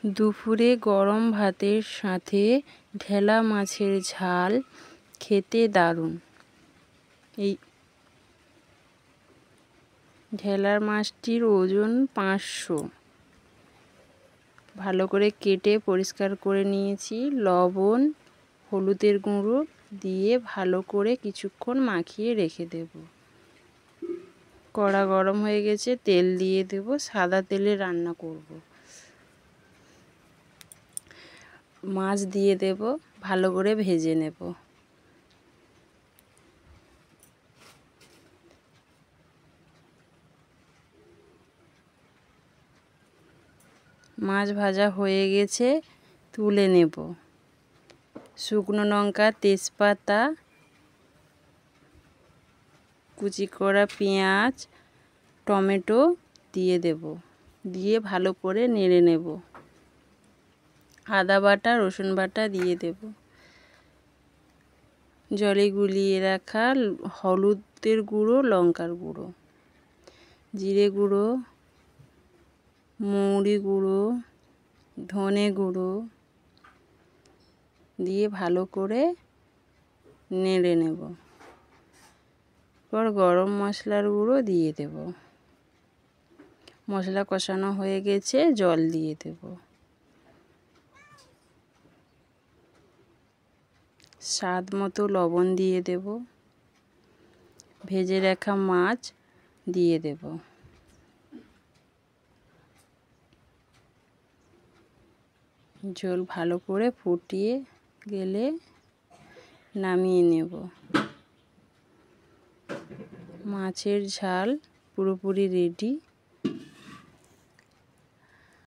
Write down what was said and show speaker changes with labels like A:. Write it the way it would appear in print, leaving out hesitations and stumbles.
A: দুপুরে গরম ভাতের সাথে ঢেলা মাছের ঝাল খেতে দারুণ। এই ঢেলার মাছটির ওজন 500। ভালো করে কেটে পরিষ্কার করে নিয়েছি। লবণ, হলুদের গুঁড়ো দিয়ে ভালো করে কিছুক্ষণ মাখিয়ে রেখে দেব। কড়া গরম হয়ে গেছে, তেল দিয়ে দেব। সাদা তেলে রান্না করব। মাছ দিয়ে দেব, ভালো করে ভেজে নেব। মাছ ভাজা হয়ে গেছে, তুলে নেব। শুকনো লঙ্কা, তেজপাতা, কুচি করা পেঁয়াজ, টমেটো দিয়ে দেব। দিয়ে ভালো করে নেড়ে নেব। আদা বাটা, রসুন বাটা দিয়ে দেব। জলে গুলিয়ে রাখা হলুদের গুঁড়ো, লঙ্কার গুঁড়ো, জিরে গুঁড়ো, মৌরি গুঁড়ো, ধনে গুঁড়ো দিয়ে ভালো করে নেড়ে নেব। এরপর গরম মশলার গুঁড়ো দিয়ে দেব। মশলা কষানো হয়ে গেছে, জল দিয়ে দেব। স্বাদ মতো লবণ দিয়ে দেব। ভেজে রাখা মাছ দিয়ে দেব। ঝোল ভালো করে ফুটিয়ে গেলে নামিয়ে নেব। মাছের ঝাল পুরোপুরি রেডি।